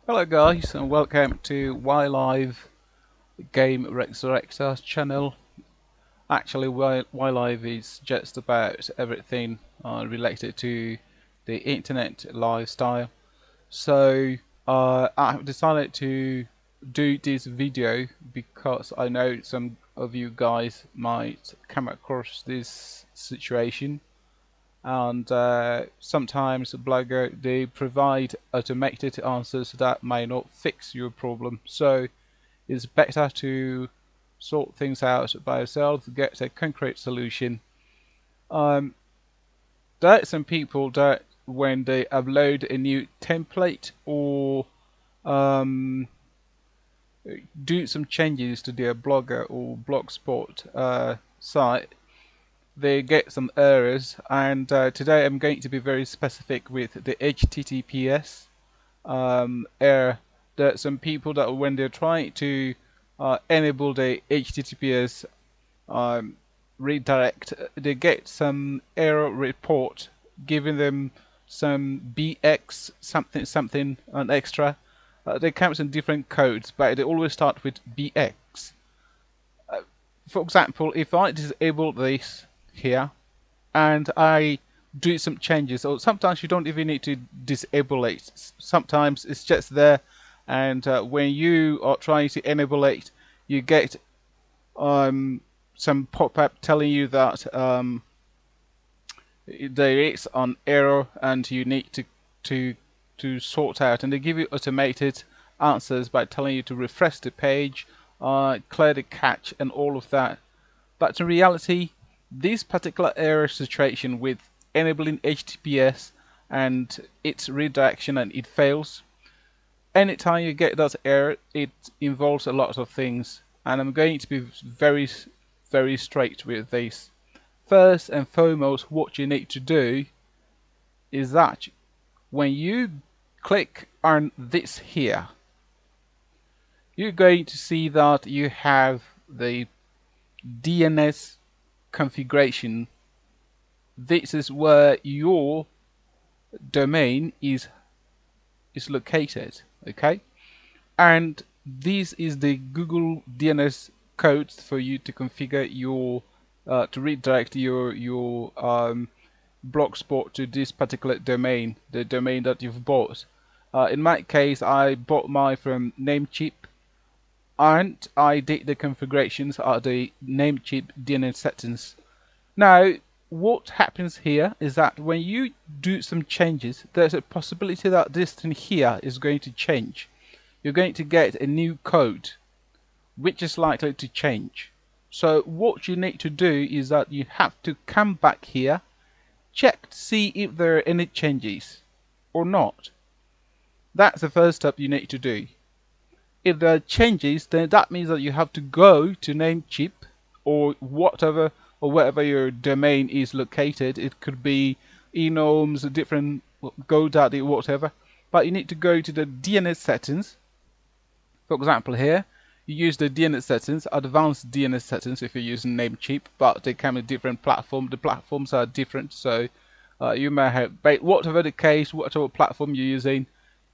Hello guys and welcome to YLive Game Resurrector channel. Actually YLive is just about everything related to the internet lifestyle. So I have decided to do this video because I know some of you guys might come across this situation, and sometimes Blogger they provide automated answers that may not fix your problem. So it's better to sort things out by yourself, get a concrete solution. Um, there are some people that when they upload a new template or um, do some changes to their Blogger or Blogspot site, they get some errors, and today I'm going to be very specific with the HTTPS error. There are some people that when they're trying to enable the HTTPS redirect, they get some error report giving them some BX something something an extra. They come in different codes, but they always start with BX. For example, if I disable this here and I do some changes, or sometimes you don't even need to disable it. Sometimes it's just there, and when you are trying to enable it, you get some pop-up telling you that there is an error and you need to sort out, and they give you automated answers by telling you to refresh the page, clear the cache and all of that. But in reality, this particular error situation with enabling HTTPS and its redirection and it fails, anytime you get that error, it involves a lot of things, and I'm going to be very straight with this. First and foremost, what you need to do is that when you click on this here, you're going to see that you have the DNS configuration. This is where your domain is located, okay? And this is the Google DNS code for you to configure your to redirect your Blogspot to this particular domain, the domain that you've bought. In my case, I bought mine from Namecheap, and I did the configurations at the Namecheap DNS settings. Now, what happens here is that when you do some changes, there's a possibility that this thing here is going to change. You're going to get a new code, which is likely to change. So what you need to do is that you have to come back here, check to see if there are any changes or not. That's the first step you need to do. If there are changes, then that means that you have to go to Namecheap or whatever, or wherever your domain is located. It could be eNomes, different GoDaddy, whatever. But you need to go to the DNS settings. For example, here you use the DNS settings, advanced DNS settings if you're using Namecheap, but they come with different platforms. The platforms are different, so you may have, but whatever the case, whatever platform you're using,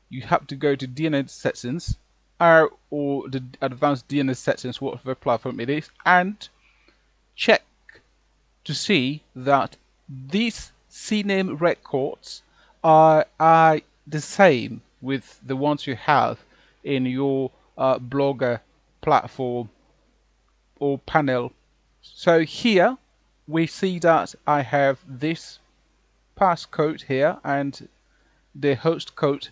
you have to go to DNS settings or the advanced DNS settings, whatever platform it is, and check to see that these CNAME records are the same with the ones you have in your Blogger platform or panel. So here we see that I have this passcode here and the host code.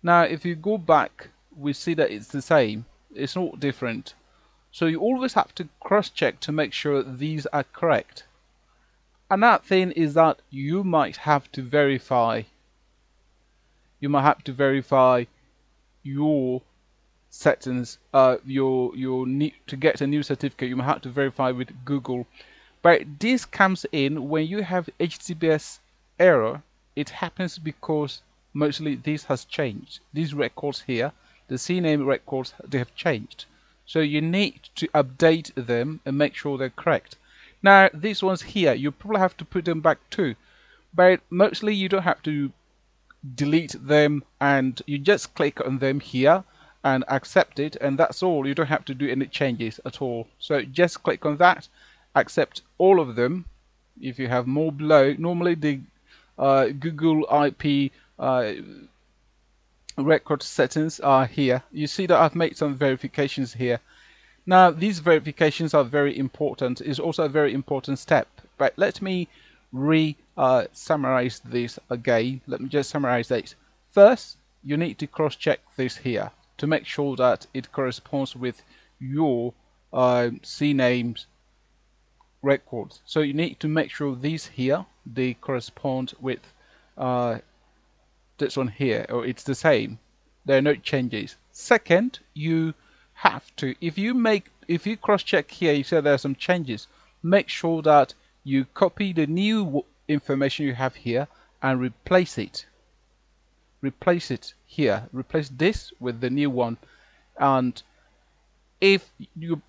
Now if you go back, we see that it's the same, it's not different. So you always have to cross-check to make sure these are correct. Another thing is that you might have to verify your settings, your need to get a new certificate. You might have to verify with Google, but this comes in when you have HTTPS error. It happens because mostly this has changed. These records here, the CNAME records, they have changed. So you need to update them and make sure they're correct. Now these ones here, you probably have to put them back too, but mostly you don't have to delete them, and you just click on them here and accept it, and that's all. You don't have to do any changes at all. So just click on that, accept all of them. If you have more below, normally the Google IP record settings are here. You see that I've made some verifications here. Now these verifications are very important. It's also a very important step. But let me summarize this again. Let me just summarize this. First, you need to cross-check this here to make sure that it corresponds with your CNAME's records. So you need to make sure these here, they correspond with this one here, or it's the same. There are no changes. Second, you have to, if you cross-check here, you say there are some changes, make sure that you copy the new information you have here and replace it. Replace it here. Replace this with the new one. And if you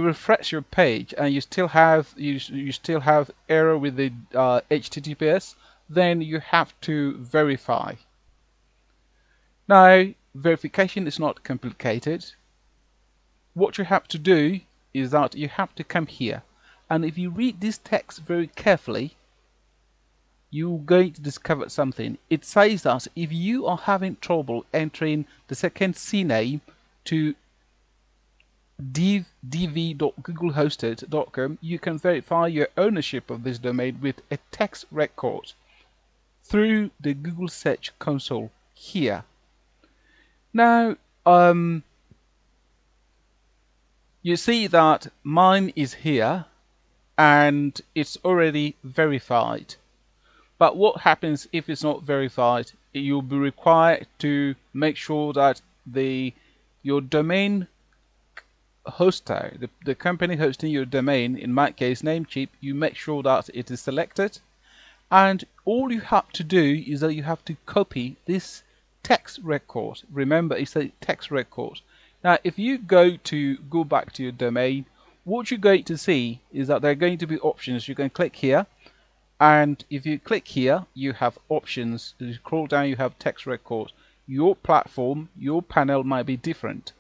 refresh your page and you still have error with the HTTPS, then you have to verify. Now, verification is not complicated. What you have to do is that you have to come here, and if you read this text very carefully, you're going to discover something. It says that if you are having trouble entering the second CNAME to dv.googlehosted.com, you can verify your ownership of this domain with a text record through the Google Search Console here. Now, you see that mine is here and it's already verified. But what happens if it's not verified? You'll be required to make sure that your domain hoster, the company hosting your domain, in my case Namecheap, you make sure that it is selected, and all you have to do is that you have to copy this text record. Remember, it's a text record. Now if you go back to your domain, what you're going to see is that there are going to be options. You can click here, and if you click here you have options. If you scroll down, you have text record. Your platform, your panel might be different.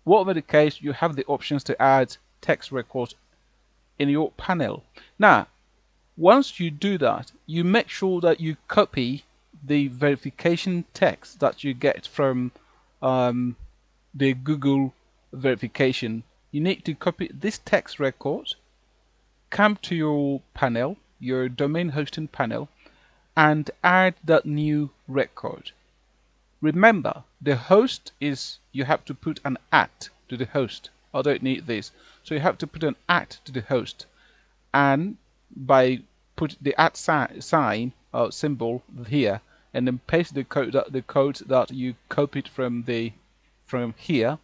Whatever the case, you have the options to add text records in your panel. Now, once you do that, you make sure that you copy the verification text that you get from the Google verification. You need to copy this text record, come to your panel, your domain hosting panel, and add that new record. Remember, the host is, you have to put an @ to the host. I don't need this. So you have to put an @ to the host, and by put the @ sign or symbol here, and then paste the code that you copied from here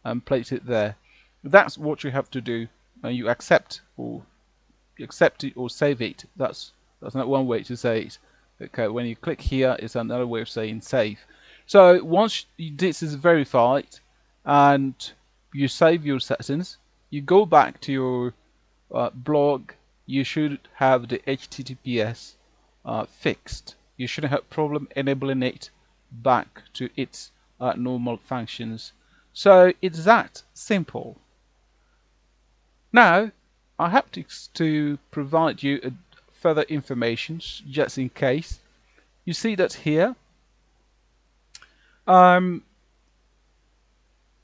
and place it there. That's what you have to do, and you accept it or save it. That's not one way to say it. Okay, when you click here, it's another way of saying save. So once this is verified and you save your settings, you go back to your blog, you should have the HTTPS fixed. You shouldn't have problem enabling it back to its normal functions. So it's that simple. Now I have to provide you further information just in case. You see that here.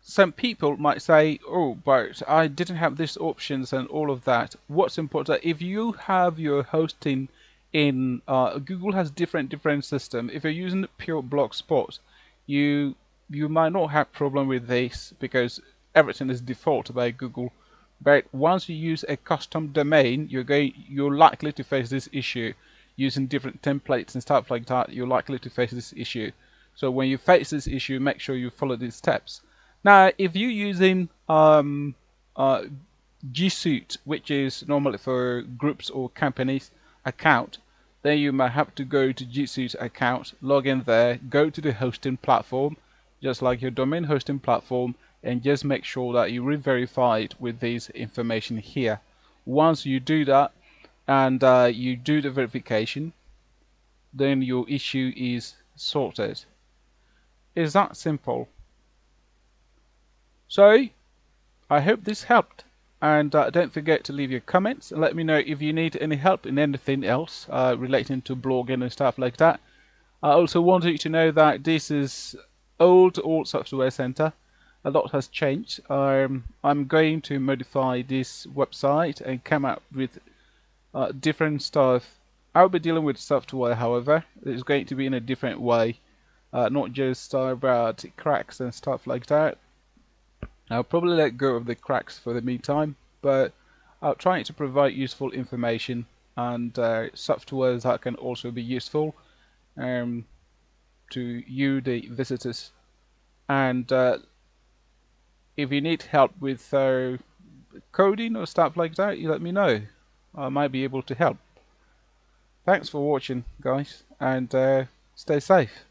Some people might say, oh, but I didn't have these options and all of that. What's important, if you have your hosting in Google has different system. If you're using pure Blogspot, you might not have problem with this because everything is default by Google. But once you use a custom domain, you're likely to face this issue. Using different templates and stuff like that, you're likely to face this issue. So when you face this issue, make sure you follow these steps. Now, if you're using G Suite, which is normally for groups or companies account, then you might have to go to G Suite account, log in there, go to the hosting platform, just like your domain hosting platform, and just make sure that you re-verify it with this information here. Once you do that and you do the verification, then your issue is sorted. It's that simple. So, I hope this helped. And don't forget to leave your comments and let me know if you need any help in anything else relating to blogging and stuff like that. I also want you to know that this is old software center. A lot has changed. I'm going to modify this website and come up with different stuff. I'll be dealing with software, however, it's going to be in a different way, not just about cracks and stuff like that. I'll probably let go of the cracks for the meantime, but I'll try to provide useful information and software that can also be useful to you, the visitors. And if you need help with coding or stuff like that, you let me know. I might be able to help. Thanks for watching, guys, and stay safe.